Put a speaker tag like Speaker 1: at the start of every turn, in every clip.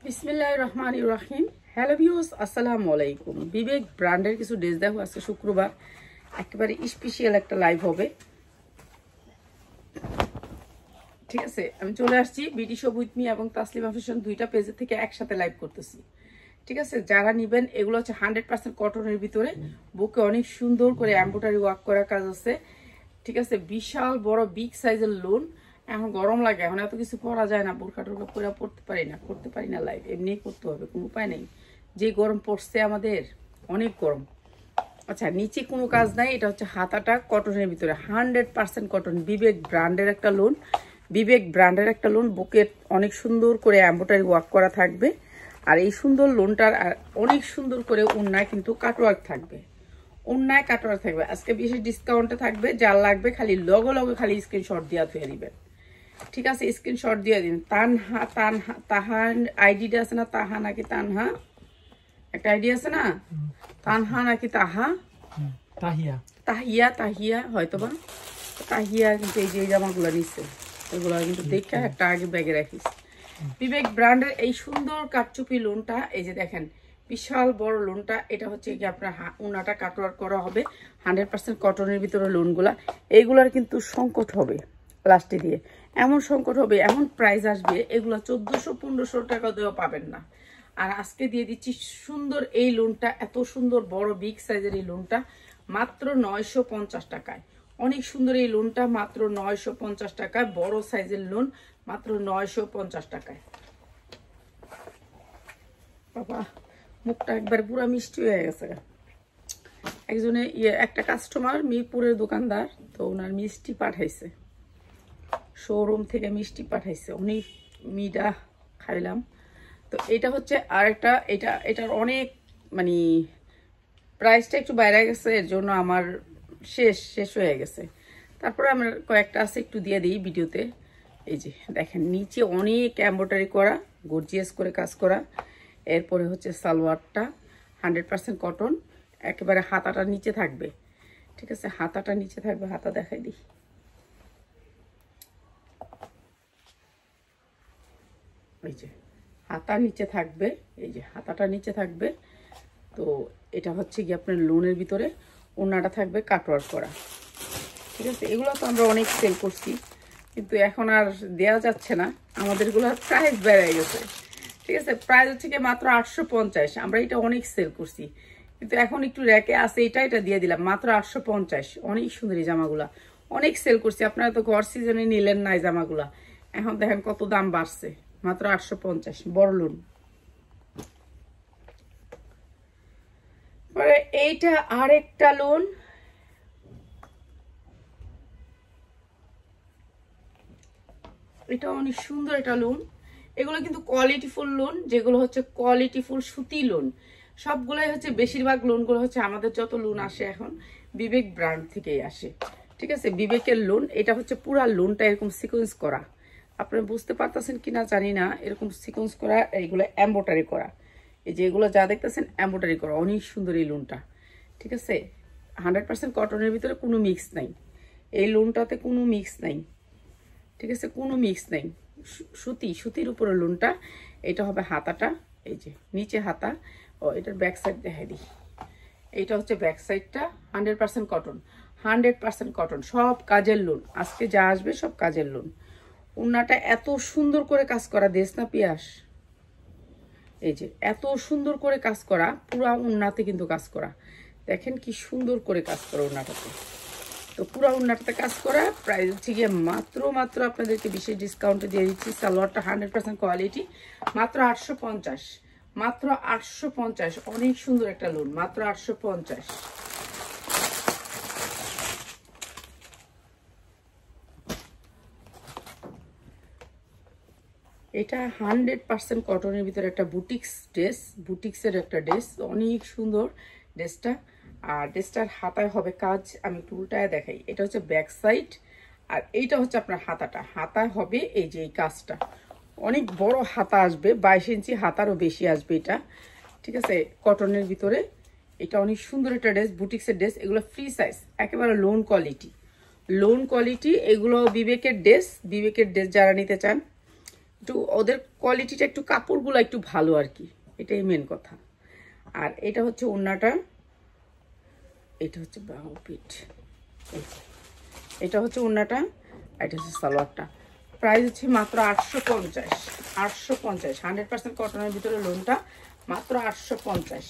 Speaker 1: বিসমিল্লাহির রহমানির রহিম। Hello viewers, আসসালামু আলাইকুম। বিবেক ব্র্যান্ডের কিছু ড্রেস দেখো, আজকে শুক্রবার একেবারে স্পেশাল একটা লাইভ হবে। ঠিক আছে, আমি চলে আসছি বিডি শপ উইথ মি এবং তাসলিমা ফ্যাশন দুইটা পেজের থেকে একসাথে লাইভ করতেছি। ঠিক আছে, যারা নিবেন এগুলো হচ্ছে 100% কটনের ভিতরে, বুকে অনেক সুন্দর করে এমব্রয়ডারি ওয়ার্ক করা কাজ আছে। ঠিক আছে, বিশাল বড় বিগ সাইজের লোন। এখন গরম লাগে, এখন এত কিছু পরা যায় না, বোরখা টোরখা পরে করতে পারি না লাইভ, এমনি করতে হবে, কোনো উপায় নেই। যে গরম পড়ছে আমাদের, অনেক গরম। আচ্ছা, নিচে কোনো কাজ নাই, এটা হচ্ছে হাতাটা কটনের ভিতরে 100% কটন, বিবেক ব্র্যান্ডের একটা লোন। বিবেক ব্র্যান্ডের একটা লোন, বুকে অনেক সুন্দর করে এমব্রয়ডারি ওয়ার্ক করা থাকবে। আর এই সুন্দর লোনটার অনেক সুন্দর করে ওড়নায় কিন্তু কাটওয়ার্ক থাকবে, ওড়নায় কাটওয়ার্ক থাকবে। আজকে বিশেষ ডিসকাউন্টে থাকবে, যার লাগবে খালি লগে খালি স্ক্রিনশট দিয়ে ধুয়ে দিবেন। ঠিক আছে, স্ক্রিনশট দিয়ে দিন। তাহার আইডিটা আছে না, তাহা নাকি তানহা, একটা আইডি আছে না, তানহা নাকি তাহা, তাহিয়া হয়তোবা তাহিয়া। কিন্তু এই যে জামাগুলো নিচ্ছে এগুলো কিন্তু দেখে একটা আগে ব্যাগে রাখিস। বিবেক ব্র্যান্ডের এই সুন্দর কাটচুপি লোনটা, এই যে দেখেন বিশাল বড় লোনটা, এটা হচ্ছে কি আপনার ওনাটা কাটওয়ার্ক করা হবে 100% কটনের ভিতরে লোনগুলা। এইগুলার কিন্তু সংকট হবে লাস্টে দিয়ে, এমন সংকট হবে, এমন প্রাইস আসবে, এগুলো 1400-1500 টাকা দিয়েও পাবেন না। আর আজকে দিয়ে দিচ্ছি সুন্দর এই লোনটা, এত সুন্দর বড় বিগ সাইজের এই লোনটা মাত্র 950 টাকায়। অনেক সুন্দর এই লোনটা মাত্র 950 টাকায়, বড় সাইজের লোন মাত্র 950 টাকায়। বাবা মুখটা একবার পুরো মিষ্টি হয়ে গেছে। একজনে একটা কাস্টমার মিরপুরের দোকানদার, তো ওনার মিষ্টি পাঠাইছে, শোরুম থেকে মিষ্টি পাঠাইছে, উনি মিডা খাইলাম। তো এটা হচ্ছে আর একটা, এটার অনেক মানে প্রাইসটা একটু বাইরে গেছে, এর জন্য আমার শেষ হয়ে গেছে। তারপরে আমার কয়েকটা আছে, একটু দিয়ে দিই ভিডিওতে। এই যে দেখেন নিচে অনেক এমব্রয়ডারি করা, গর্জিয়াস করে কাজ করা। এরপরে হচ্ছে সালোয়ারটা 100% কটন, একেবারে হাতাটা নিচে থাকবে। ঠিক আছে, হাতাটা নিচে থাকবে, হাতা দেখাই দিই। এই যে হাতা নিচে থাকবে, এই যে হাতাটা নিচে থাকবে। তো এটা হচ্ছে কি আপনার লোনের ভিতরে ওড়নাটা থাকবে কাটওয়ার্ক করা। ঠিক আছে, এগুলো তো আমরা অনেক সেল করছি, কিন্তু এখন আর দেওয়া যাচ্ছে না, আমাদেরগুলোর প্রাইস বেড়ে গেছে। ঠিক আছে, প্রাইস হচ্ছে কি মাত্র 850। আমরা এটা অনেক সেল করছি, কিন্তু এখন একটু র্যাকে আছে, এটা দিয়ে দিলাম মাত্র 850। অনেক সুন্দর এই জামাগুলা, অনেক সেল করছি। আপনারা তো ঘর সিজনে নিলেন না এই জামাগুলা, এখন দেখেন কত দাম বাড়ছে, মাত্র 850 বড় লোন। পরে এইটা আরেকটা লোন, এটা অনেক সুন্দর একটা লোন। এগুলো কিন্তু কোয়ালিটিফুল লোন, যেগুলো হচ্ছে কোয়ালিটিফুল সুতি লোন। সবগুলাই হচ্ছে, বেশিরভাগ লোনগুলো হচ্ছে, আমাদের যত লোন আসে এখন বিবেক ব্র্যান্ড থেকেই আসে। ঠিক আছে, বিবেকের লোন। এটা হচ্ছে পুরা লোনটা এরকম সিকোয়েন্স করা, আপনারা বুঝতে পারতেছেন কিনা জানি না, এরকম সিকোয়েন্স করা, এইগুলো এমব্রয়ডারি করা। এই যে এগুলো যা দেখতেছেন এমব্রয়ডারি করা, অনেক সুন্দর এই লোনটা। ঠিক আছে, 100% কটনের ভিতরে কোনো মিক্স নাই, এই লোনটাতে কোনো মিক্স নাই। ঠিক আছে, কোনো মিক্স নাই, সুতির উপরে লোনটা। এটা হবে হাতাটা, এই যে নিচে হাতা। ও এটার ব্যাক সাইড দেখাই দিই, এইটা হচ্ছে ব্যাক সাইডটা। 100% কটন, 100% কটন, সব কাজের লোন। আজকে যা আসবে সব কাজের লোন। ওড়নাটা এত সুন্দর করে কাজ করা, দেশ না পিয়াস, এই যে এত সুন্দর করে কাজ করা, পুরা ওড়নাতে কিন্তু কাজ করা। দেখেন কি সুন্দর করে কাজ করা ওড়নাটাতে। তো পুরো ওড়নাটাতে কাজ করা, প্রাইস হচ্ছে গিয়ে মাত্র আপনাদেরকে বিশেষ ডিসকাউন্টে দিয়ে দিচ্ছি। সালোয়ারটা 100% কোয়ালিটি, মাত্র 850, মাত্র 850। অনেক সুন্দর একটা লোন, মাত্র 850। এটা 100% কটনের ভিতরে একটা বুটিক্স ড্রেস, বুটিক্সের একটা ড্রেস, অনেক সুন্দর ড্রেসটা। আর ড্রেসটার হাতায় হবে কাজ, আমি একটু উল্টায় দেখাই। এটা হচ্ছে ব্যাক সাইড, আর এইটা হচ্ছে আপনার হাতাটা, হাতায় হবে এই যে এই কাজটা। অনেক বড় হাতা আসবে, 22 ইঞ্চি হাতারও বেশি আসবে এটা। ঠিক আছে, কটনের ভিতরে এটা অনেক সুন্দর একটা ড্রেস, বুটিক্সের ড্রেস। এগুলো ফ্রি সাইজ, একেবারে লোন কোয়ালিটি, লোন কোয়ালিটি। এগুলো বিবেকের ড্রেস, বিবেকের ড্রেস যারা নিতে চান একটু ওদের কোয়ালিটিটা একটু কাপড়গুলো একটু ভালো আর কি, এটাই মেন কথা। আর এটা হচ্ছে ওড়নাটা, এটা হচ্ছে বাহু পিঠ, এটা হচ্ছে ওড়নাটা, এটা হচ্ছে সালোয়ারটা। প্রাইস হচ্ছে মাত্র 850, 850, 100% কটনের ভিতরে লোনটা মাত্র 850।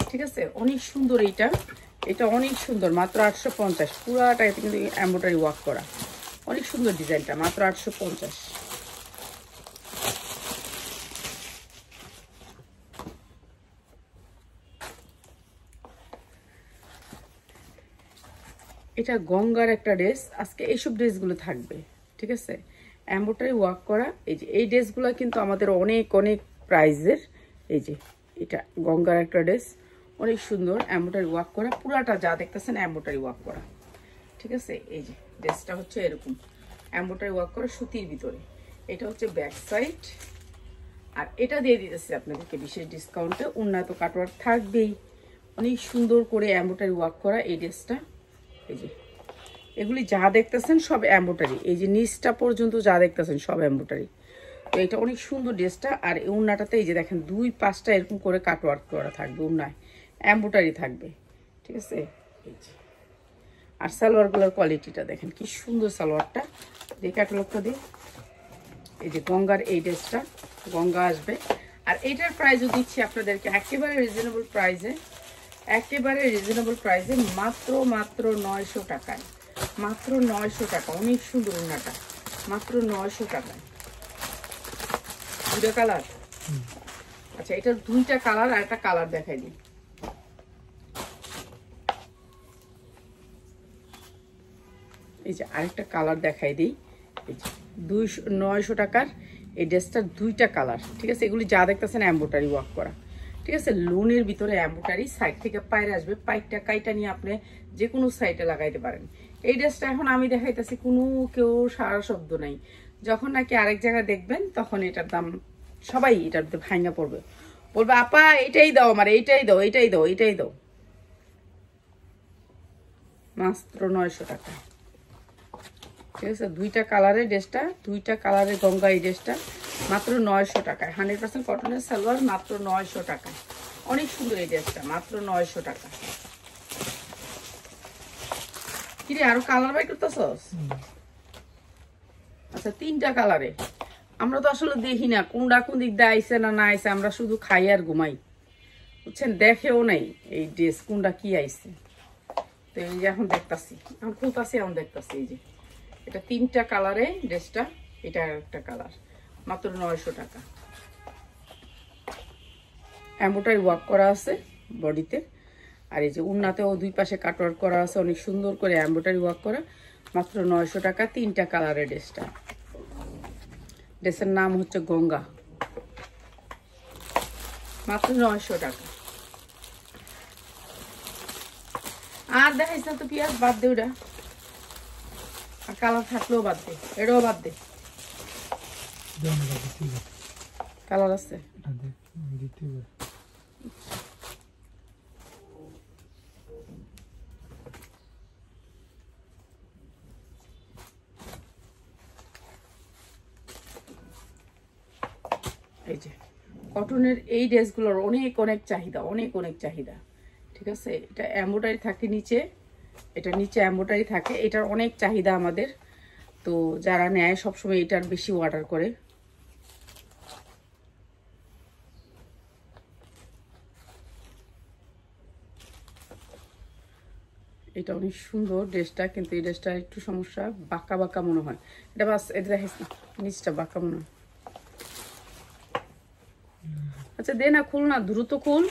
Speaker 1: ঠিক আছে, অনেক সুন্দর এইটা, এটা অনেক সুন্দর, মাত্র 850। পুরাটা এতে কিন্তু এমব্রয়ডারি ওয়ার্ক করা, অনেক সুন্দর ডিজাইনটা, মাত্র 850। এটা গঙ্গার একটা ড্রেস, আজকে এইসব ড্রেসগুলো থাকবে। ঠিক আছে, এমব্রয়ডারি ওয়ার্ক করা। এই যে এই ড্রেসগুলো কিন্তু আমাদের অনেক অনেক প্রাইজের। এই যে এটা গঙ্গার একটা ড্রেস, অনেক সুন্দর, এমব্রয়ডারি ওয়ার্ক করা, পুরাটা যা দেখতেছেন এমব্রয়ডারি ওয়ার্ক করা। ঠিক আছে, এই যে ড্রেসটা হচ্ছে এরকম এমব্রয়ডারি ওয়ার্ক করা সুতির ভিতরে। এটা হচ্ছে ব্যাক সাইড, আর এটা দিয়ে দিতেছি আপনাদেরকে বিশেষ ডিসকাউন্টে। উন্নত কাটওয়ার্ক থাকবেই, অনেক সুন্দর করে এমব্রয়ডারি ওয়ার্ক করা এই ড্রেসটা। এই যে এগুলি যা দেখতেছেন সব এমব্রয়ডারি, এই যে নিচটা পর্যন্ত যা দেখতেছেন সব এমব্রয়ডারি। তো এটা অনেক সুন্দর ড্রেসটা। আর এই ওড়নাটাতে এই যে দেখেন 2-5টা এরকম করে কাটওয়ার্ক করা থাকবে, ওড়নায় এমব্রয়ডারি থাকবে। ঠিক আছে, এই যে আর সালোয়ারগুলোর কোয়ালিটিটা দেখেন কি সুন্দর, সালোয়ারটা দিয়ে ক্যাটালগটা দিয়ে। এই যে গঙ্গার এই ড্রেসটা, গঙ্গা আসবে। আর এইটার প্রাইসও দিচ্ছি আপনাদেরকে একেবারে রিজনেবল প্রাইসে, একেবারে রিজনেবল প্রাইসে, মাত্র 900 টাকায়, মাত্র 900 টাকা। অনেক সুন্দর ওড়নাটা, মাত্র 900 টাকায়। দুটা কালার, আচ্ছা এটার 2টা কালার, আর একটা কালার দেখাই দিই। এই যে আরেকটা কালার দেখাই দিই। এই যে 900 টাকার এই ড্রেসটার 2টা কালার। ঠিক আছে, এগুলি যা দেখতেছেন এমব্রয়ডারি ওয়ার্ক করা। ঠিক আছে, লোনের ভিতরে এমব্রয়ডারি, সাইড থেকে পায়ের আসবে, পাইপটা কাইটা নিয়ে আপনি যে কোনো সাইডে লাগাইতে পারেন। এই ড্রেসটা এখন আমি দেখাইতেছি, কোনো কেউ সারা শব্দ নাই। যখন নাকি আরেক জায়গায় দেখবেন তখন এটার দাম সবাই এটার ভাঙা পড়বে, বলবে আপা এটাই দাও আমার, এইটাই দাও, এইটাই দাও, এইটাই দাও। মাত্র 900 টাকা। ঠিক আছে, 2টা কালারের ড্রেসটা, 2টা কালারের গঙ্গা এই ড্রেসটা মাত্র 900 টাকায়। 100% কটনের সালোয়ার, মাত্র 900 টাকায়। অনেক সুন্দর এই ড্রেসটা, মাত্র 900 টাকা। কিরে আরো কালার বাই করতেছস? আচ্ছা 3টা কালারে। আমরা তো আসলে দেখি না কোনটা কোন দিক দিয়ে আইসে না না আইসে, আমরা শুধু খাই আর ঘুমাই, বুঝছেন, দেখেও নাই এই ড্রেস কোনটা কি আইসে। তো এই যে এখন দেখতাছি, এখন খুলতাছি, এখন দেখতাছি। এই যে এটা 3টা কালারে ড্রেসটা, এটা একটা কালার, মাত্র 900 টাকা। এমব্রয়ডারি ওয়ার্ক করা আছে বডিতে, আর এই যে উন্নাতেও 2 পাশে কাটওয়ার্ক করা আছে, অনেক সুন্দর করে এমব্রয়ডারি ওয়ার্ক করা, মাত্র 900 টাকা। 3টা কালারের ড্রেসটা, ড্রেসের নাম হচ্ছে গঙ্গা, মাত্র 900 টাকা। আর দেখাইছ না তো পিয়াজ, বাদ দে ওটা, আর কালার থাকলেও বাদ দে, এটাও বাদ দে। কালার আছে, এই যে কটনের এই ড্রেসগুলোর অনেক অনেক চাহিদা, অনেক অনেক চাহিদা। ঠিক আছে, এটা এমব্রয়ডারি থাকে নিচে, এটা নিচে এমব্রয়ডারি থাকে, এটার অনেক চাহিদা আমাদের। তো যারা নেয় সবসময় এটার বেশি অর্ডার করে। এটা অনেক সুন্দর ড্রেসটা, কিন্তু এই ড্রেসটা একটু সমস্যা, বাঁকা বাঁকা মনে হয়। এটা বাস এটা দেখিস না, নিচটা বাঁকা মনে হয়। আচ্ছা দে না, খুল না, দ্রুত খুল,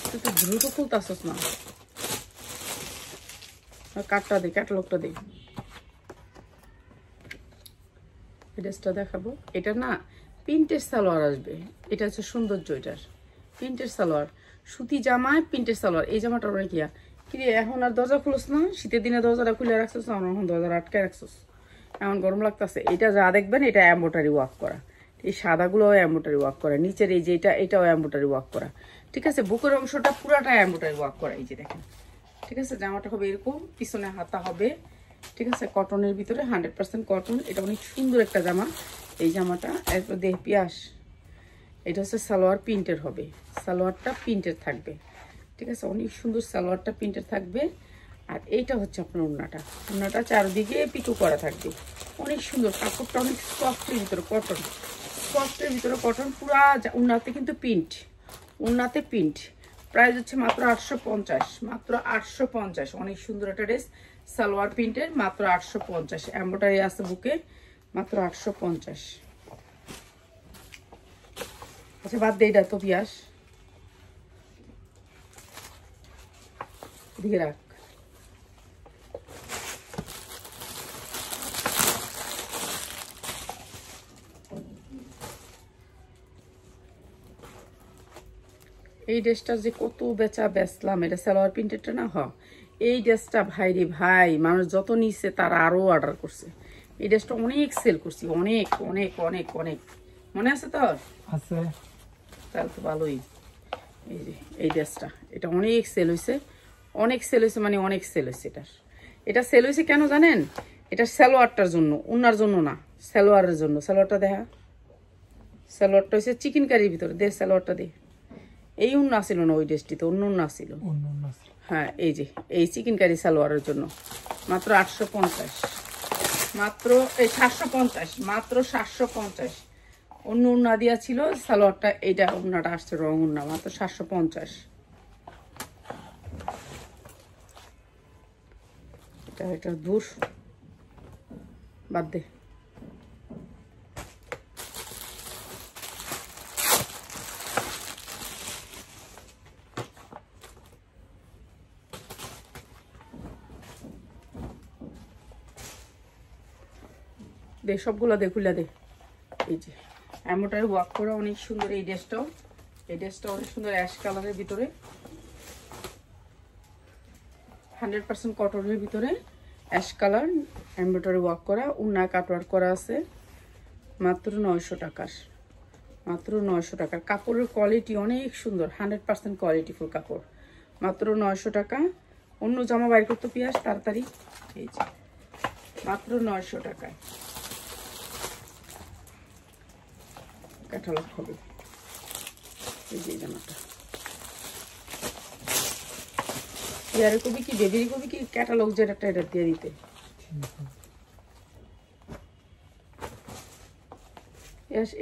Speaker 1: তুই তো দ্রুত খুলতাছস না। কাটটা দে, ক্যাটালগটা দে। এই ড্রেসটা দেখাবো, এটা না প্রিন্টের সালোয়ার আসবে, এটা হচ্ছে সৌন্দর্য। এটার প্রিন্টের সালোয়ার, সুতি জামায় প্রিন্টের সালোয়ার। এই জামাটা অনেক ইয়া কিরে, এখন আর দরজা খুলোস না? শীতের দিনে দরজাটা খুলে রাখছিস, এখন দরজা আটকে রাখছিস, এমন গরম লাগতেছে। এটা যা দেখবেন এটা এমব্রয়ডারি ওয়ার্ক করা, এই সাদাগুলোও এমব্রয়ডারি ওয়ার্ক করা, নিচের এই যে এটাও এমব্রয়ডারি ওয়ার্ক করা। ঠিক আছে, বুকের অংশটা পুরাটা এমব্রয়ডারি ওয়ার্ক করা, এই যে দেখেন। ঠিক আছে, জামাটা হবে এরকম, পিছনে হাতা হবে। ঠিক আছে, কটনের ভিতরে 100% কটন, এটা অনেক সুন্দর একটা জামা। এই জামাটা একটু দেখ পিয়াস, এটা হচ্ছে সালোয়ার প্রিন্টের হবে, সালোয়ারটা প্রিন্টের থাকবে, ঠিক আছে, অনেক সুন্দর সালোয়ারটা প্রিন্টের থাকবে। আর এইটা হচ্ছে আপনার ওড়নাটা চারদিকে পিকো করা থাকবে, অনেক সুন্দর, কাপড়টা অনেক সফটের ভিতরে কটন, সফটের ভিতরে কটন, পুরা ওড়নাতে কিন্তু প্রিন্ট, ওড়নাতে প্রিন্ট। প্রাইস হচ্ছে মাত্র 850, মাত্র 850। অনেক সুন্দর একটা ড্রেস, সালোয়ার প্রিন্টের, মাত্র 850। এমব্রয়ডারি আছে বুকে, মাত্র 850। আচ্ছা বাদ দে এটা তো পিয়াস, দিকে রাখ। এই ড্রেসটা যে কত বেচলাম, এটা সালোয়ার প্রিন্টেডটা না, এই ড্রেসটা ভাই রে ভাই, মানুষ যত নিচ্ছে তারা আরো অর্ডার করছে। এই ড্রেসটা অনেক সেল করছি, অনেক অনেক অনেক অনেক, মনে আছে তোর? আছে, তাহলে তো ভালোই। এই যে এই ড্রেসটা, এটা অনেক সেল হয়েছে, অনেক সেল হয়েছে, মানে অনেক সেল হয়েছে। এটা সেল হয়েছে কেন জানেন? এটা সালোয়ারটার জন্য, ওনার জন্য না, সালোয়ারের জন্য। সালোয়ারটা দেখা, সালোয়ারটা হয়েছে চিকেন কারির ভিতরে, দে সালোয়ারটা দে। এই উন্না ছিল না ওই ড্রেসটিতে, অন্য উন্না ছিল। হ্যাঁ এই যে এই চিকেন কারি সালোয়ারের জন্য মাত্র 850, মাত্র এই 750, মাত্র 750। অন্য উন্না দিয়া ছিল সালোয়ারটা, এইটা উন্নাটা আসছে রং উন্না, মাত্র 750। এটা দূর, বাদ দে। দে সবগুলো দে, খুলে দে। এই যে এমব্রয়ডারি ওয়ার্ক করা অনেক সুন্দর এই ড্রেসটাও, এই ড্রেসটা অনেক সুন্দর অ্যাশ কালারের ভিতরে, 100% কটনের ভিতরে অ্যাশ কালার, এমব্রয়ডারি ওয়ার্ক করা, উন্না কাটওয়ার্ক করা আছে, মাত্র 900 টাকার, মাত্র 900 টাকার। কাপড়ের কোয়ালিটি অনেক সুন্দর, 100% কোয়ালিটিফুল কাপড়, মাত্র 900 টাকা। অন্য জামা বাইর করতে পিয়াস তাড়াতাড়ি, এই যে মাত্র 900 টাকায় ক্যাটালগ হবে। এই যে জামাটা ইয়ারে কবি কি বেবির কবি কি ক্যাটালগ যেটা এটা দিয়ে দিতে।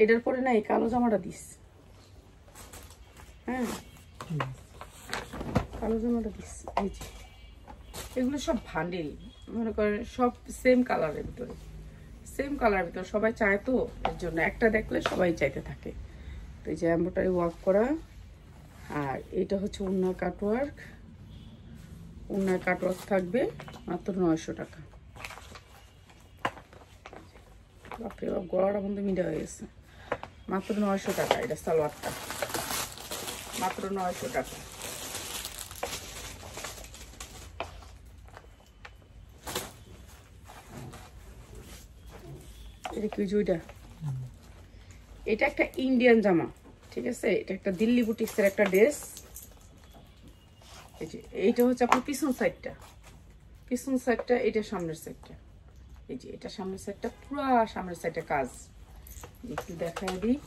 Speaker 1: এটার পরে না এই কালো জামাটা দিস, হ্যাঁ কালো জামাটা দিস। এই যে এগুলো সব ভান্ডিল, মনে করেন সব সেম কালারের ভিতরে, সেম কালারের ভিতরে সবাই চায়, তো এর জন্য একটা দেখলে সবাই চাইতে থাকে। তো এই যে এমব্রয়ডারি ওয়ার্ক করা, আর এটা হচ্ছে ওড়না কাটওয়ার্ক, ওড়না কাটওয়ার্ক থাকবে মাত্র 900 টাকা। বাপরে বাপ, গলাটা বন্ধু মিডা হয়ে গেছে, মাত্র 900 টাকা। এটা সালোয়ারটা মাত্র 900 টাকা। এটা কি জুইটা, এটা একটা ইন্ডিয়ান জামা, ঠিক আছে, এটা একটা দিল্লি বুটিক্সের একটা ড্রেস। এই যে এইটা হচ্ছে আপনার পিছন সাইডটা, পিছন সাইডটা, এটা সামনের সাইডটা। এই যে এটা সামনের সাইডটা, পুরা সামনের সাইডে কাজ, একটু দেখাই দিই,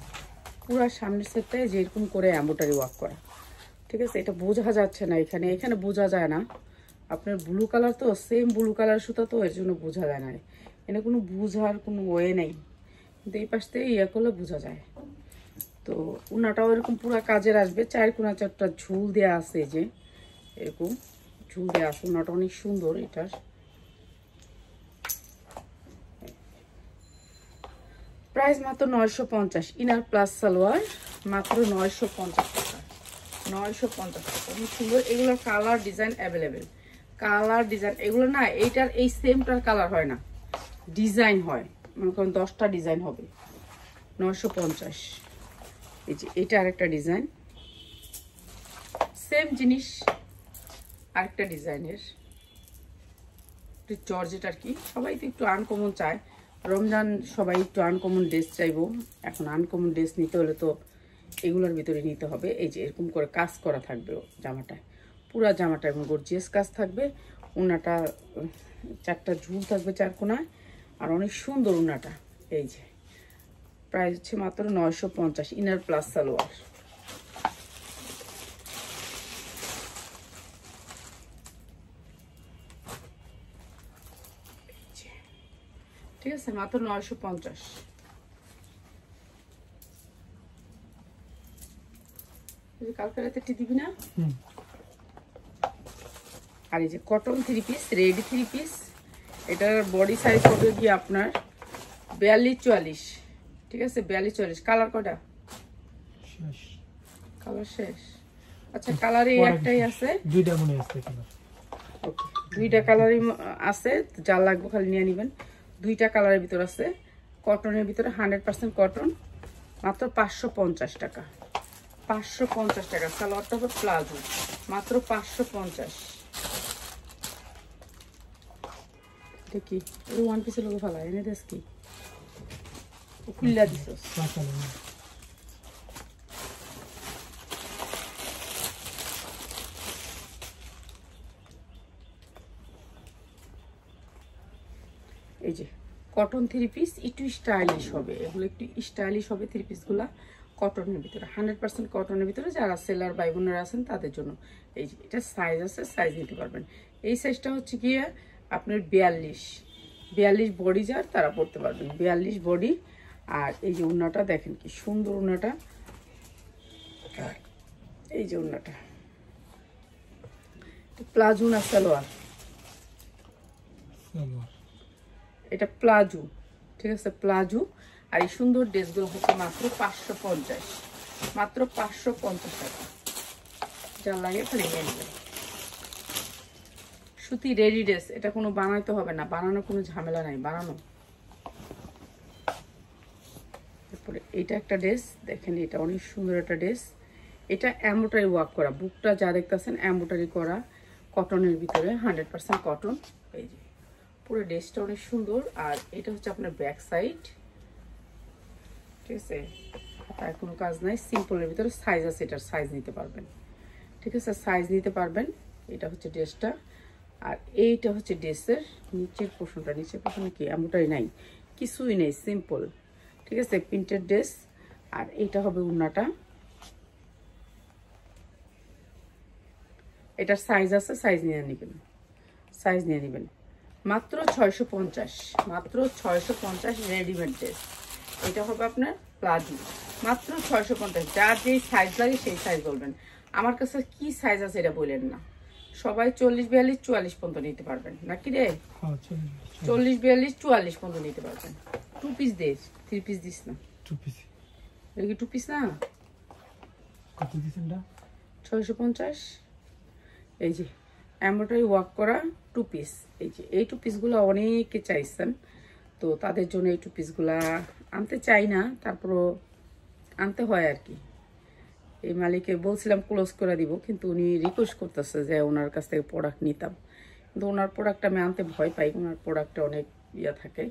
Speaker 1: পুরা সামনের সাইডটা যে এরকম করে এমব্রয়ডারি ওয়ার্ক করা, ঠিক আছে। এটা বোঝা যাচ্ছে না, এখানে এখানে বোঝা যায় না, আপনার ব্লু কালার তো, সেম ব্লু কালার সুতা তো, এর জন্য বোঝা যায় না, এখানে কোনো বোঝার কোনো ওয়ে নেই, কিন্তু এই পাশ থেকে ইয়ে করলে বোঝা যায়। তো উনাটাও এরকম পুরো কাজের আসবে, 4 কোনা 4টা ঝুল দেওয়া আছে, যে এরকম ঝুল দেওয়া আছে, উনাটা অনেক সুন্দর। এটার প্রাইস মাত্র 950, ইনার প্লাস সালোয়ার, মাত্র 950 টাকা, 950 টাকা, অনেক সুন্দর। এগুলোর colour design available, colour design এগুলো না, এইটার এই সেমটার কালার হয় না, ডিজাইন হয়, মনে করেন 10টা ডিজাইন হবে, 950। এই যে এটা আরেকটা ডিজাইন, সেম জিনিস আরেকটা ডিজাইনের, একটু জর্জেট আর কি। সবাই তো একটু আনকমন চায়, রমজান সবাই একটু আনকমন ড্রেস চাইবো, এখন আনকমন ড্রেস নিতে হলে তো এগুলোর ভিতরে নিতে হবে। এই যে এরকম করে কাজ করা থাকবে জামাটায়, পুরা জামাটা এবং গর্জিয়াস কাজ থাকবে। ওনাটা 4টা ঝুল থাকবে 4 কোনায়, আর অনেক সুন্দর ওনাটা। এই যে প্রাইস হচ্ছে মাত্র 950, ইনার প্লাস সালোয়ার। ঠিক আছে, মাত্র 950। কালকে রাতে দিবি না? আর এই যে কটন 3 পিস, রেডি 3 পিস, এটার বডি সাইজ হবে কি আপনার 42-44। ঠিক আছে, 42-44। কালার কটা? কালার শেষ। আচ্ছা, কালার এই একটাই আছে,
Speaker 2: দুইটা মনে আছে কালার।
Speaker 1: ওকে, দুইটা কালারই আছে, যা লাগবে খালি নিয়ে নেবেন। দুইটা কালারের ভিতর আছে, কটনের ভিতরে 100% কটন, মাত্র 550 টাকা। 550 টাকা। সালোয়ারটা হবে প্লাজো, মাত্র 550। দেখি ওয়ান পিসের লোক ভালো এনে দেশ কি খুললা দিছ। এই যে কটন 3 পিস, একটু স্টাইলিশ হবে, এগুলো একটু স্টাইলিশ হবে 3 পিসগুলা কটনের ভিতরে, 100% কটনের ভিতরে। যারা সেলার ভাই বোনেরা আছেন তাদের জন্য। এই যে এটা সাইজ আছে, সাইজ নিতে পারবেন। এই সাইজটা হচ্ছে গিয়ে আপনার 42 বডি, যার তারা পড়তে পারবেন, 42 বডি। আর এই যে উন্নাটা দেখেন কি সুন্দর উন্নাটা, এই যে উন্নাটা প্লাজো না সালোয়ার, এটা প্লাজো। ঠিক আছে, প্লাজো। আর এই সুন্দর ড্রেসগুলো হচ্ছে মাত্র 550, মাত্র 550 টাকা। যা লাগে খালি নিয়ে নেবেন। সুতি রেডি ড্রেস, এটা কোনো বানাইতে হবে না, বানানো কোনো ঝামেলা নাই বানানো। তারপরে এটা একটা ড্রেস দেখেন, এটা অনেক সুন্দর একটা ড্রেস। এটা এমব্রয়ডারি ওয়ার্ক করা, বুকটা যা দেখতেছেন এমব্রয়ডারি করা, কটনের ভিতরে 100% কটন। এই যে পুরো ড্রেসটা অনেক সুন্দর। আর এটা হচ্ছে আপনার ব্যাক সাইড। ঠিক আছে, আর কোনো কাজ নাই, সিম্পলের ভিতরে সাইজ আছে, এটার সাইজ নিতে পারবেন। ঠিক আছে, সাইজ নিতে পারবেন। এটা হচ্ছে ড্রেসটা। আর এইটা হচ্ছে ড্রেসের নিচের পোর্শনটা। নিচের পোর্শনে কি এমব্রয়ডারি নাই, কিছুই নেই, সিম্পল। ঠিক আছে, প্রিন্টেড ড্রেস। আর এইটা হবে উন্নাটা, এটার সাইজ আছে, সাইজ নিয়ে নেবেন, সাইজ নিয়ে নেবেন। মাত্র 650, মাত্র 650 রেডিমেড ড্রেস। এটা হবে আপনার প্লাজো, মাত্র 650। যার যেই সাইজ লাগে সেই সাইজ বলবেন। আমার কাছে কি সাইজ আছে এটা বললেন না, সবাই 40, 42, 44 পর্যন্ত নিতে পারবেন নাকি রে? 40, 42, 44 পর্যন্ত নিতে পারবেন। 2 পিস দিস, 3 পিস দিস না।
Speaker 2: 2 পিস,
Speaker 1: এটা কি 2 পিস না?
Speaker 2: কত দিছেন না?
Speaker 1: 650। এই যে এমব্রয়ডারি ওয়ার্ক করা 2 পিস। এই যে এই 2 পিসগুলো অনেকে চাইছেন, তো তাদের জন্য এই 2 পিসগুলা আনতে চাই না, তারপরও আনতে হয় আর কি। এই মালিককে বলছিলাম ক্লোজ করে দিব, কিন্তু উনি রিকোয়েস্ট করতেছে যে ওনার কাছ থেকে প্রোডাক্ট নিতাম, কিন্তু ওনার প্রোডাক্টটা আমি আনতে ভয় পাই, ওনার প্রোডাক্টটা অনেক ইয়ে থাকে,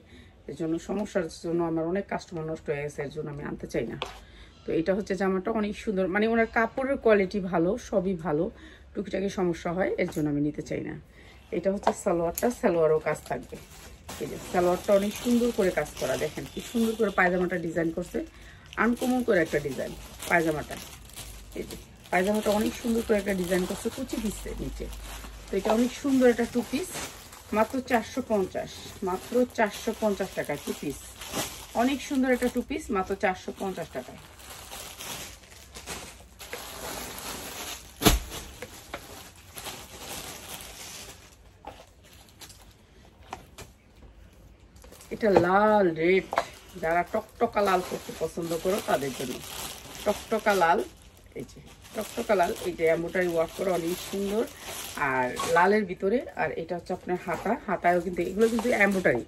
Speaker 1: এর জন্য সমস্যার জন্য আমার অনেক কাস্টমার নষ্ট হয়ে গেছে, এর জন্য আমি আনতে চাই না। তো এটা হচ্ছে জামাটা অনেক সুন্দর, মানে ওনার কাপড়ের কোয়ালিটি ভালো, সবই ভালো, টুকিটাকি সমস্যা হয়, এর জন্য আমি নিতে চাই না। এটা হচ্ছে সালোয়ারটা, সালোয়ারও কাজ থাকবে। এই যে সালোয়ারটা অনেক সুন্দর করে কাজ করা, দেখেন কি সুন্দর করে পায়জামাটা ডিজাইন করছে, আনকমন করে একটা ডিজাইন পায়জামাটা। এই যে পায়জামাটা অনেক সুন্দর করে একটা ডিজাইন করছে, কুচি দিচ্ছে নিচে। তো এটা অনেক সুন্দর একটা 2 পিস, মাত্র 450, মাত্র 450 টাকা 2 পিস। অনেক সুন্দর একটা 2 পিস, মাত্র 450 টাকা। এটা লাল রেড, যারা টকটকা লাল করতে পছন্দ করো তাদের জন্য টকটকা লাল। এই যে টকটকা লাল, এই যে এমব্রয়ডারি ওয়ার্ক করা অনেক সুন্দর, আর লালের ভিতরে। আর এটা হচ্ছে আপনার হাতা, হাতায়ও কিন্তু এগুলো কিন্তু এমব্রয়ডারি,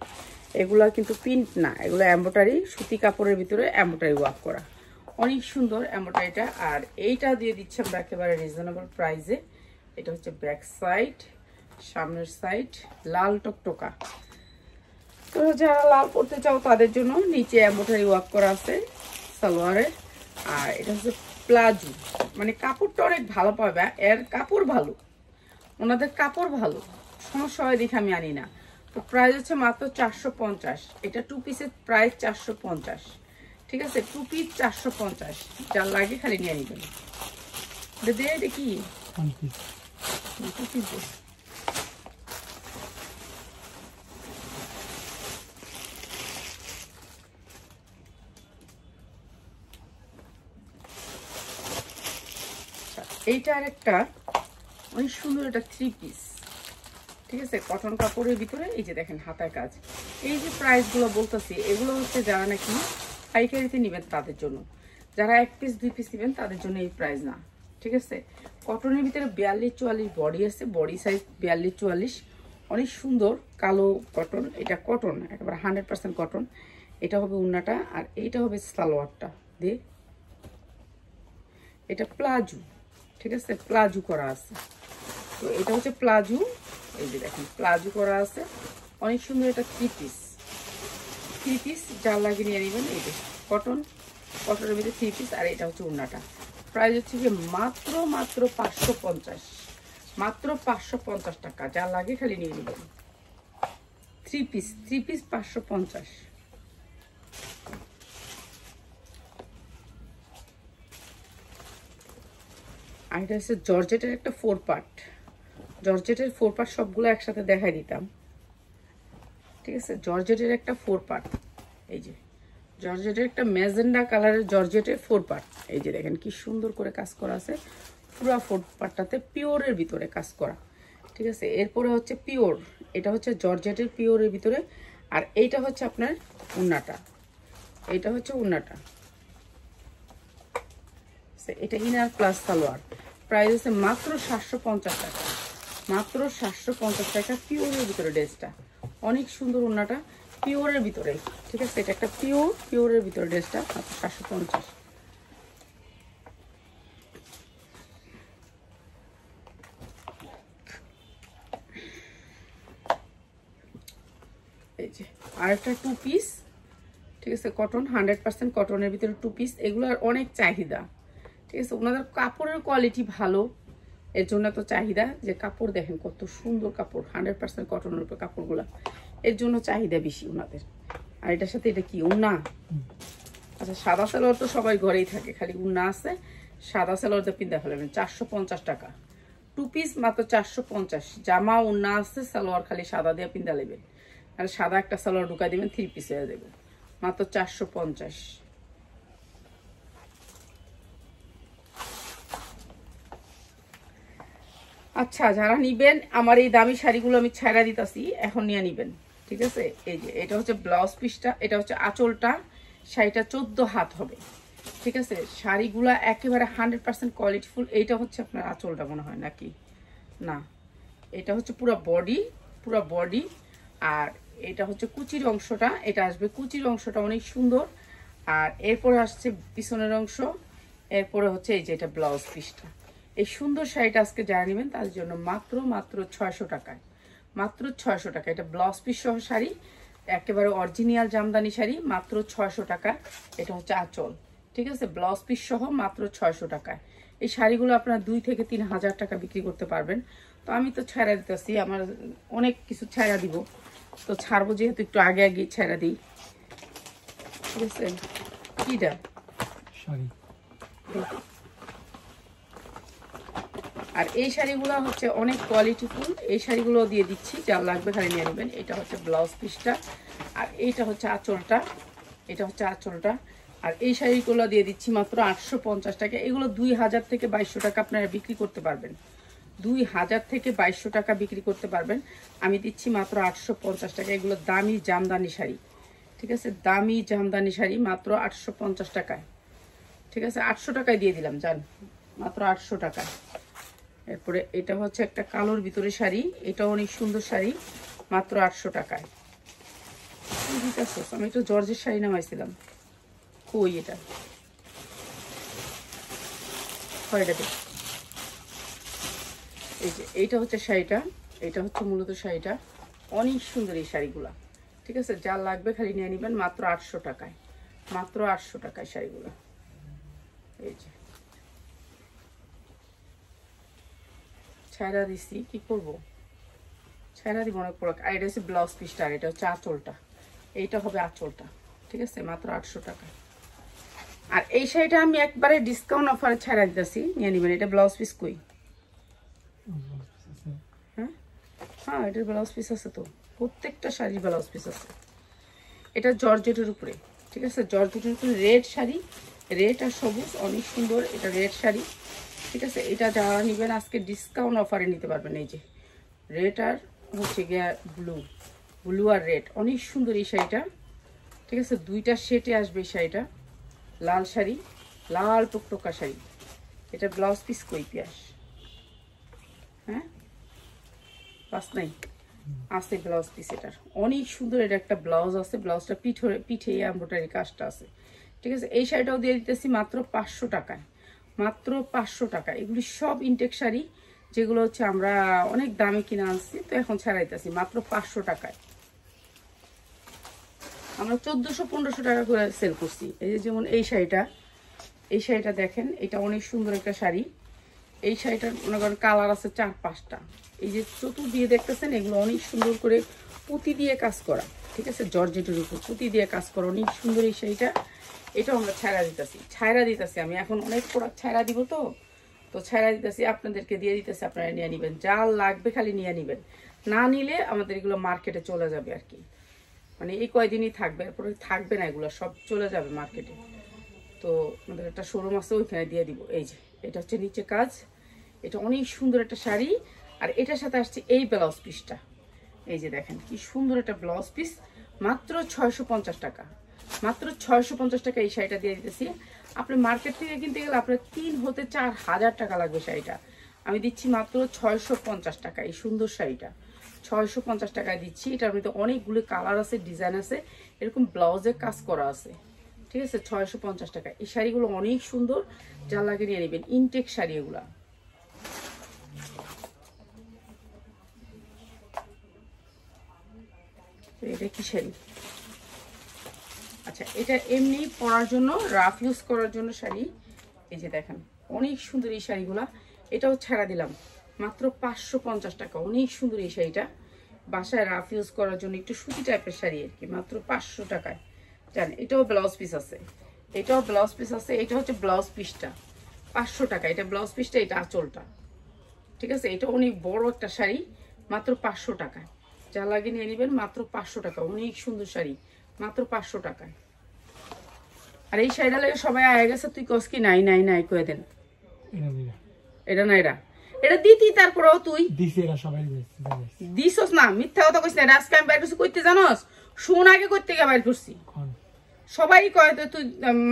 Speaker 1: এগুলো কিন্তু প্রিন্ট না, এগুলো এমব্রয়ডারি, সুতি কাপড়ের ভিতরে এমব্রয়ডারি ওয়ার্ক করা, অনেক সুন্দর এমব্রয়ডারিটা। আর এইটা দিয়ে দিচ্ছে আমরা একেবারে রিজনেবল প্রাইসে। এটা হচ্ছে ব্যাক সাইড, সামনের সাইড লাল টকটকা। তো যারা লাল পড়তে চাও তাদের জন্য নিচে এমব্রয়ডারি ওয়ার্ক করা আছে সালোয়ারের। আর এটা হচ্ছে প্লাজো, মানে কাপড়টা অনেক ভালো পাবে, এর কাপড় ভালো, ওনাদের কাপড় ভালো, সমস্যা হয় দেখে আমি আনি না। তো প্রাইস হচ্ছে মাত্র 450। এটা 2 পিসের প্রাইস 450। ঠিক আছে, 2 পিস 450, যার লাগে খালি নিয়ে নেবেন। দে দেখি
Speaker 2: 1 পিস
Speaker 1: 2 পিস দে। এইটা আরেকটা অনেক সুন্দর, এটা 3 পিস, ঠিক আছে, কটন কাপড়ের ভিতরে। এই যে দেখেন হাতায় কাজ। এই যে প্রাইসগুলো বলতেছি, এগুলো হচ্ছে যারা নাকি পাইকারিতে নেবেন তাদের জন্য, যারা 1 পিস 2 পিস নেবেন তাদের জন্য এই প্রাইস না, ঠিক আছে। কটনের ভিতরে 42-44 বডি আছে, বডি সাইজ 42-44, অনেক সুন্দর কালো কটন। এটা কটন, একেবারে 100% কটন। এটা হবে ওড়নাটা, আর এইটা হবে সালোয়ারটা। দে, এটা প্লাজো, ঠিক আছে, প্লাজো করা আছে। তো এটা হচ্ছে প্লাজো, এই যে দেখেন প্লাজো করা আছে, অনেক সুন্দর। এটা 3 পিস, যার লাগে নিয়ে নেবেন। এই যে কটনের ভিতরে 3 পিস, আর এটা হচ্ছে ওড়নাটা। প্রাইস হচ্ছে যে মাত্র 550, মাত্র 550 টাকা, যার লাগে খালি নিয়ে নেবেন। 3 পিস 550। আর এটা হচ্ছে জর্জেটের একটা 4 পার্ট, জর্জেটের 4 পার্ট সবগুলো একসাথে দেখাই দিতাম, ঠিক আছে। জর্জেটের একটা 4 পার্ট, এই যে জর্জেটের একটা ম্যাজেন্ডা কালারের জর্জেটের 4 পার্ট। এই যে দেখেন কি সুন্দর করে কাজ করা আছে, পুরো 4 পার্টটাতে পিওরের ভিতরে কাজ করা, ঠিক আছে। এরপরে হচ্ছে পিওর, এটা হচ্ছে জর্জেটের পিওরের ভিতরে। আর এইটা হচ্ছে আপনার ওড়নাটা, এইটা হচ্ছে ওড়নাটা, এটা ইনার প্লাস সালোয়ার। প্রাইস হচ্ছে মাত্র 750 টাকা, মাত্র 750 টাকা। পিওরের ভিতরে ড্রেসটা অনেক সুন্দর, ওড়নাটা পিওরের ভিতরে, ঠিক আছে। এটা একটা পিওরের ভিতরে ড্রেসটা মাত্র 750। এই যে আরেকটা 2 পিস, ঠিক আছে, কটন, 100% কটনের ভিতরে 2 পিস। এগুলোর অনেক চাহিদা, ঠিক আছে। ওনাদের কাপড়ের কোয়ালিটি ভালো, এর জন্য তো চাহিদা। যে কাপড় দেখেন কত সুন্দর কাপড়, 100% কটনের উপর কাপড়গুলো, এর জন্য চাহিদা বেশি ওনাদের। আর এটার সাথে এটা কি ওড়না? আচ্ছা, সাদা সালোয়ার তো সবাই ঘরেই থাকে, খালি ওড়না আছে, সাদা সালোয়ার দিয়ে পিন্দা ফেলাবেন। 450 টাকা 2 পিস, মাত্র 450। জামা ওড়না আছে, সালোয়ার খালি সাদা দিয়ে পিন্দা নেবেন, আর সাদা একটা সালোয়ার ঢুকাই দেবেন, 3 পিস হয়ে যাবে, মাত্র 450। আচ্ছা, যারা নিবেন আমার এই দামি শাড়িগুলো আমি ছেড়া দিতেছি, এখন নিয়ে নিবেন, ঠিক আছে। এই যে এটা হচ্ছে ব্লাউজ পিসটা, এটা হচ্ছে আঁচলটা, শাড়িটা 14 হাত হবে, ঠিক আছে। শাড়িগুলা একেবারে 100% কোয়ালিটিফুল। এইটা হচ্ছে আপনার আঁচলটা মনে হয় নাকি না, এটা হচ্ছে পুরো বডি। আর এটা হচ্ছে কুচির অংশটা, এটা আসবে কুচির অংশটা অনেক সুন্দর। আর এরপরে আসছে পিছনের অংশ, এরপরে হচ্ছে এই যে এটা ব্লাউজ পিসটা। এই সুন্দর শাড়িটা আজকে যারা নেবেন তাদের জন্য মাত্র 600 টাকায়, মাত্র 600 টাকা। এটা ব্লাউজ পিস সহ শাড়ি, একেবারে অরিজিনাল জামদানি শাড়ি, মাত্র 600 টাকা। এটা হচ্ছে আঁচল, ঠিক আছে, ব্লাউজ পিস সহ মাত্র 600 টাকায়। এই শাড়িগুলো আপনারা 2 থেকে 3 হাজার টাকা বিক্রি করতে পারবেন। তো আমি তো ছাড়া দিতেছি, আমার অনেক কিছু ছাড়া দিব, তো ছাড়বো যেহেতু একটু আগে ছাড়া দিই, ঠিক আছে। কিটা
Speaker 2: শাড়ি,
Speaker 1: আর এই শাড়িগুলো হচ্ছে অনেক কোয়ালিটিফুল, এই শাড়িগুলো দিয়ে দিচ্ছি, যা লাগবে খালি নিয়ে নেবেন। এটা হচ্ছে ব্লাউজ পিসটা, আর এইটা হচ্ছে আঁচলটা, এটা হচ্ছে আঁচলটা। আর এই শাড়িগুলো দিয়ে দিচ্ছি মাত্র 850 টাকা। এগুলো 2000 থেকে 2200 টাকা আপনারা বিক্রি করতে পারবেন, 2000 থেকে 2200 টাকা বিক্রি করতে পারবেন। আমি দিচ্ছি মাত্র 850 টাকা। এগুলো দামি জামদানি শাড়ি, ঠিক আছে, দামি জামদানি শাড়ি, মাত্র 850 টাকায়, ঠিক আছে। 800 টাকায় দিয়ে দিলাম, জান, মাত্র 800 টাকা। এরপরে এটা হচ্ছে একটা কালোর ভিতরে শাড়ি, এটাও অনেক সুন্দর শাড়ি, মাত্র 800 টাকায়। আমি তো জর্জের শাড়ি নামাইছিলাম, কই এটা কয়টাতে? এই যে এইটা হচ্ছে শাড়িটা, এটা হচ্ছে মূলত শাড়িটা, অনেক সুন্দর এই শাড়িগুলা, ঠিক আছে। যা লাগবে খালি নিয়ে নেবেন, মাত্র 800 টাকায়, মাত্র 800 টাকায় শাড়িগুলো। এই যে ছাইরা দিছি, কি করব, ছাইরা দিব অনেক পুরো। আর এটা হচ্ছে ব্লাউজ পিসটা, আর এটা হচ্ছে আঁচলটা, এইটা হবে আঁচলটা, ঠিক আছে, মাত্র 800 টাকা। আর এই শাড়িটা আমি একবারে ডিসকাউন্ট অফারে ছাড়া দিতেছি, নিয়ে নিবেন। এটা ব্লাউজ পিস কই? হ্যাঁ হ্যাঁ, এটার ব্লাউজ পিস আছে তো, প্রত্যেকটা শাড়ির ব্লাউজ পিস আছে। এটা জর্জেটের উপরে, ঠিক আছে, জর্জেটের উপরে রেড শাড়ি, রেড আর সবুজ, অনেক সুন্দর। এটা রেড শাড়ি, ঠিক আছে। এটা যারা নেবেন আজকে ডিসকাউন্ট অফারে নিতে পারবেন। এই যে রেড আর হচ্ছে গিয়া ব্লু, ব্লু আর রেড, অনেক সুন্দর এই শাড়িটা, ঠিক আছে। দুইটা সেটে আসবে এই শাড়িটা। লাল শাড়ি, লাল টুকটুকা শাড়ি। এটা ব্লাউজ পিস কই পিয়াস? হ্যাঁ পাস নাই, আছে ব্লাউজ পিস এটার, অনেক সুন্দর। এটা একটা ব্লাউজ আছে, ব্লাউজটা পিঠে এমব্রয়ডারি কাজটা আছে, ঠিক আছে। এই শাড়িটাও দিয়ে দিতেছি মাত্র 500 টাকায়, মাত্র 500 টাকা। এগুলি সব ইনটেক শাড়ি, যেগুলো হচ্ছে আমরা অনেক দামে কিনে আনছি, তো এখন ছাড়াইতেছি মাত্র 500 টাকায়। আমরা 1400-1500 টাকা করে সেল করছি। এই যে যেমন এই শাড়িটা, এই শাড়িটা দেখেন, এটা অনেক সুন্দর একটা শাড়ি। এই শাড়িটার মনে করেন কালার আছে 4-5টা। এই যে চতুর্দিকে দেখতেছেন, এগুলো অনেক সুন্দর করে পুঁতি দিয়ে কাজ করা, ঠিক আছে, জর্জেটের উপর পুঁতি দিয়ে কাজ করা, অনেক সুন্দর এই শাড়িটা। এটাও আমরা ছাড়া দিতেছি। আমি এখন অনেক প্রোডাক্ট ছাড়া দিব, তো ছাড়া দিতেছি, আপনাদেরকে দিয়ে দিতেছি, আপনারা নিয়ে নেবেন। যা লাগবে খালি নিয়ে নেবেন, না নিলে আমাদের এগুলো মার্কেটে চলে যাবে আর কি, মানে এই কয়দিনই থাকবে, এরপরে থাকবে না, এগুলো সব চলে যাবে মার্কেটে। তো আমাদের একটা শোরুম আছে, ওইখানে দিয়ে দিব। এই যে এটা হচ্ছে নিচে কাজ, এটা অনেক সুন্দর একটা শাড়ি। আর এটার সাথে আসছে এই ব্লাউজ পিসটা, এই যে দেখেন কি সুন্দর একটা ব্লাউজ পিস, মাত্র 650 টাকা, মাত্র 650 টাকা এই শাড়িটা দিয়ে দিতেছি। আপনি মার্কেট থেকে কিনতে গেলে আপনার 3,000-4,000 টাকা লাগবে শাড়িটা, আমি দিচ্ছি মাত্র 650 টাকা। এই সুন্দর শাড়িটা 650 টাকায় দিচ্ছি। এটার মধ্যে অনেকগুলো কালার আছে, ডিজাইন আছে, এরকম ব্লাউজে কাজ করা আছে, ঠিক আছে। 650 টাকা। এই শাড়িগুলো অনেক সুন্দর, যা লাগে নিয়ে নেবেন, ইনটেক শাড়ি এগুলা। এটা কি শাড়ি? আচ্ছা, এটা এমনি পরার জন্য, রাফ ইউজ করার জন্য শাড়ি। এই যে দেখেন অনেক সুন্দর এই শাড়িগুলা। এটাও ছাড়া দিলাম মাত্র 550 টাকা, অনেক সুন্দর এই শাড়িটা। বাসায় রাফ ইউজ করার জন্য একটু সুতি টাইপের শাড়ি আর কি, মাত্র 500 টাকায়। জানেন এটাও ব্লাউজ পিস আছে, এটাও ব্লাউজ পিস আছে। এটা হচ্ছে ব্লাউজ পিসটা 500 টাকা, এটা ব্লাউজ পিসটা, এটা আঁচলটা, ঠিক আছে। এটা অনেক বড় একটা শাড়ি, মাত্র 500 টাকায়। যা লাগে নিয়ে নেবেন, মাত্র 500 টাকা, অনেক সুন্দর শাড়ি, মাত্র 500 টাকায়। আর এই শাড়িটা লাগে সবাই আয় গেছে, তুই কস কি নাই নাই নাই কয়ে দেন, এটা না এটা দিতি, তারপরেও তুই দিছস না, মিথ্যা কথা কইস না। আজকে আমি বাইর করছি কইতে, জানোস শুন আগে করতে গিয়ে বাইর করছি, সবাই কয় তো তুই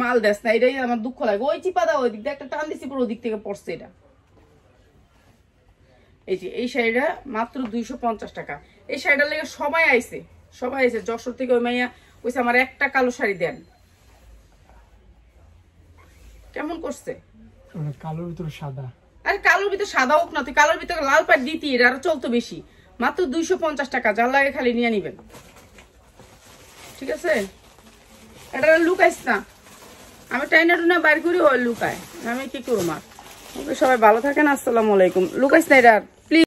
Speaker 1: মাল দেস না, এটাই আমার দুঃখ লাগে। ওই চিপা দাও, ওই দিক দিয়ে একটা টান দিছি, পুরো ওদিক থেকে পড়ছে এটা। এই যে এই শাড়িটা মাত্র 250 টাকা। এই শাড়িটার লেগে সবাই আইছে, যশোর থেকে ওই মাইয়া কইছে আমার একটা কালো শাড়ি দেন। কেমন করছে?
Speaker 2: কালোর ভিতরে সাদা,
Speaker 1: আরে কালোর ভিতরে সাদা হোক না, তুই কালোর ভিতরে লাল পাট দিতি, এটা আরো চলতো বেশি। মাত্র 250 টাকা, যার লাগে খালি নিয়ে নিবেন, ঠিক আছে। এটা লুকাইস না, আমি টাইনা টুনা বাইর করি, ওই লুকায়, আমি কি করবো। মা সবাই ভালো থাকেন, আসসালামু আলাইকুম। লুকাইস না এটা।